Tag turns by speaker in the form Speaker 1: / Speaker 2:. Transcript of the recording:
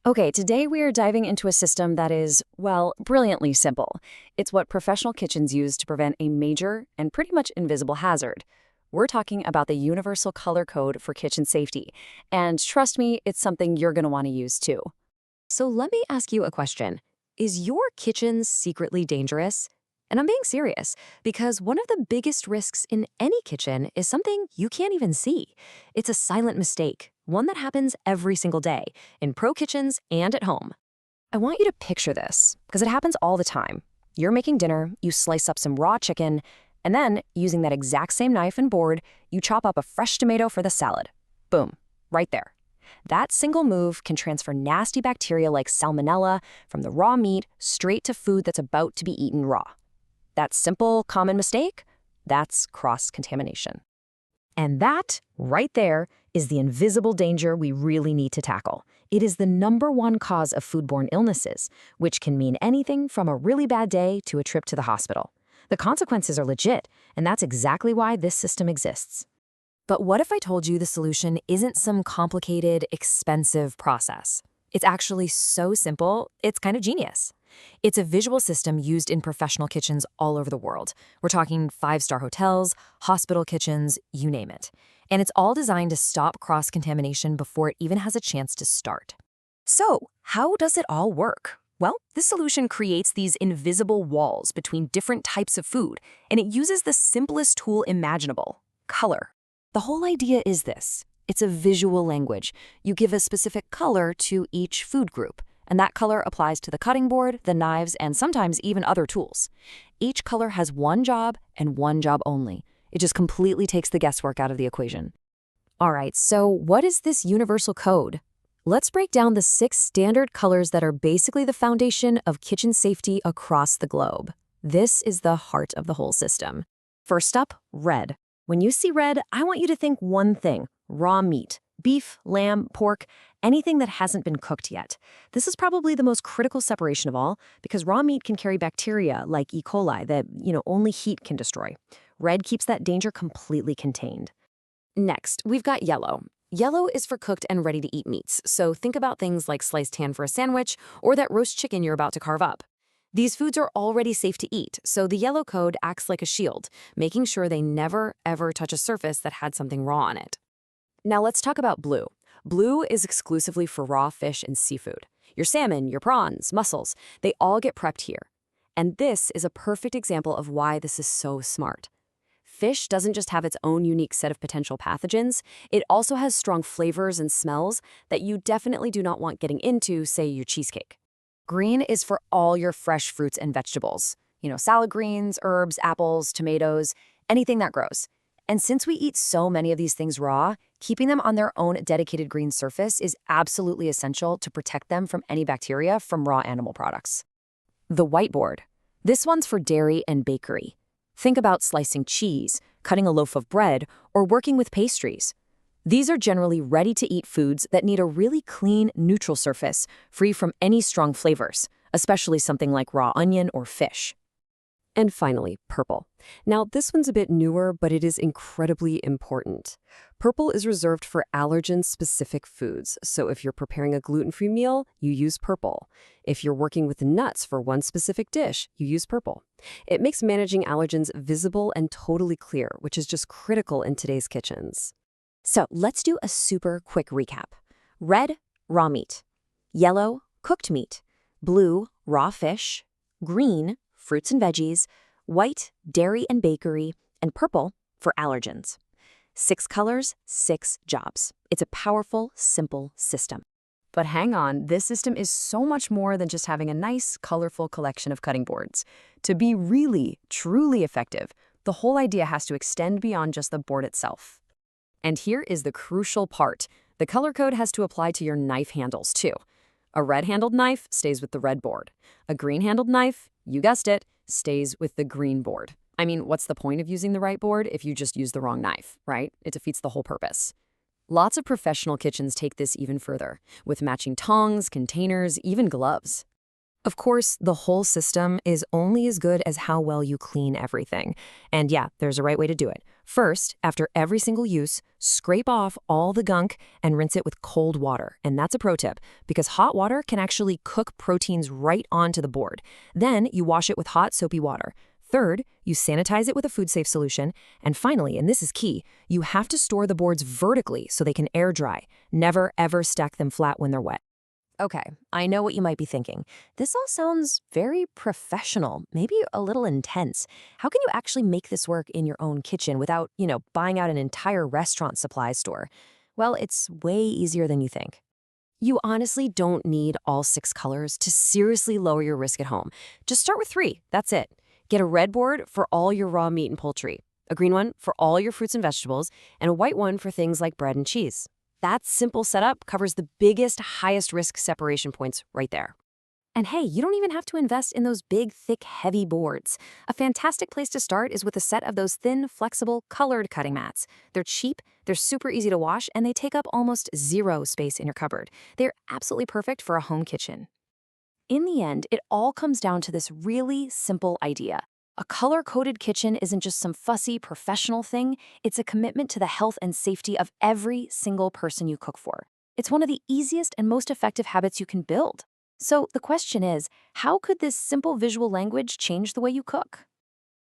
Speaker 1: Okay, today we are diving into a system that is, well, brilliantly simple. It's what professional kitchens use to prevent a major and pretty much invisible hazard. We're talking about the Universal Color Code for kitchen safety. And trust me, it's something you're going to want to use too.
Speaker 2: So let me ask you a question. Is your kitchen secretly dangerous? And I'm being serious, because one of the biggest risks in any kitchen is something you can't even see. It's a silent mistake, one that happens every single day, in pro kitchens and at home.
Speaker 1: I want you to picture this, because it happens all the time. You're making dinner, you slice up some raw chicken, and then, using that exact same knife and board, you chop up a fresh tomato for the salad. Boom, right there. That single move can transfer nasty bacteria like salmonella from the raw meat straight to food that's about to be eaten raw. That simple, common mistake, that's cross-contamination.
Speaker 2: And that, right there, is the invisible danger we really need to tackle. It is the #1 cause of foodborne illnesses, which can mean anything from a really bad day to a trip to the hospital. The consequences are legit, and that's exactly why this system exists.
Speaker 1: But what if I told you the solution isn't some complicated, expensive process? It's actually so simple, it's kind of genius. It's a visual system used in professional kitchens all over the world. We're talking 5-star hotels, hospital kitchens, you name it. And it's all designed to stop cross-contamination before it even has a chance to start. So, how does it all work? Well, this solution creates these invisible walls between different types of food, and it uses the simplest tool imaginable: color. The whole idea is this. It's a visual language. You give a specific color to each food group, and that color applies to the cutting board, the knives, and sometimes even other tools. Each color has one job and one job only. It just completely takes the guesswork out of the equation. All right, so what is this universal code? Let's break down the 6 standard colors that are basically the foundation of kitchen safety across the globe. This is the heart of the whole system. First up, red. When you see red, I want you to think one thing: raw meat. Beef, lamb, pork, anything that hasn't been cooked yet. This is probably the most critical separation of all, because raw meat can carry bacteria like E. coli that, only heat can destroy. Red keeps that danger completely contained. Next, we've got yellow. Yellow is for cooked and ready-to-eat meats, so think about things like sliced ham for a sandwich or that roast chicken you're about to carve up. These foods are already safe to eat, so the yellow code acts like a shield, making sure they never, ever touch a surface that had something raw on it. Now let's talk about blue. Blue is exclusively for raw fish and seafood. Your salmon, your prawns, mussels, they all get prepped here. And this is a perfect example of why this is so smart. Fish doesn't just have its own unique set of potential pathogens, it also has strong flavors and smells that you definitely do not want getting into, say, your cheesecake. Green is for all your fresh fruits and vegetables. Salad greens, herbs, apples, tomatoes, anything that grows. And since we eat so many of these things raw, keeping them on their own dedicated green surface is absolutely essential to protect them from any bacteria from raw animal products. The whiteboard. This one's for dairy and bakery. Think about slicing cheese, cutting a loaf of bread, or working with pastries. These are generally ready-to-eat foods that need a really clean, neutral surface, free from any strong flavors, especially something like raw onion or fish.
Speaker 3: And finally, purple. Now, this one's a bit newer, but it is incredibly important. Purple is reserved for allergen-specific foods, so if you're preparing a gluten-free meal, you use purple. If you're working with nuts for one specific dish, you use purple. It makes managing allergens visible and totally clear, which is just critical in today's kitchens.
Speaker 1: So let's do a super quick recap. Red, raw meat. Yellow, cooked meat. Blue, raw fish. Green, fruits and veggies. White, dairy and bakery. And purple, for allergens. 6 colors, 6 jobs. It's a powerful, simple system. But hang on, this system is so much more than just having a nice, colorful collection of cutting boards. To be really, truly effective, the whole idea has to extend beyond just the board itself. And here is the crucial part. The color code has to apply to your knife handles, too. A red-handled knife stays with the red board. A green-handled knife, you guessed it, stays with the green board. I mean, what's the point of using the right board if you just use the wrong knife, right? It defeats the whole purpose. Lots of professional kitchens take this even further, with matching tongs, containers, even gloves. Of course, the whole system is only as good as how well you clean everything. And yeah, there's a right way to do it. First, after every single use, Scrape off all the gunk and rinse it with cold water. And that's a pro tip, because hot water can actually cook proteins right onto the board. Then you wash it with hot, soapy water. Third, you sanitize it with a food-safe solution. And finally, and this is key, you have to store the boards vertically so they can air dry. Never, ever stack them flat when they're wet.
Speaker 2: Okay, I know what you might be thinking. This all sounds very professional, maybe a little intense. How can you actually make this work in your own kitchen without, buying out an entire restaurant supply store? Well, it's way easier than you think. You honestly don't need all 6 colors to seriously lower your risk at home. Just start with 3, that's it. Get a red board for all your raw meat and poultry, a green one for all your fruits and vegetables, and a white one for things like bread and cheese. That simple setup covers the biggest, highest risk separation points right there. And hey, you don't even have to invest in those big, thick, heavy boards. A fantastic place to start is with a set of those thin, flexible, colored cutting mats. They're cheap, they're super easy to wash, and they take up almost 0 space in your cupboard. They're absolutely perfect for a home kitchen. In the end, it all comes down to this really simple idea. A color-coded kitchen isn't just some fussy professional thing, it's a commitment to the health and safety of every single person you cook for. It's one of the easiest and most effective habits you can build. So the question is, how could this simple visual language change the way you cook?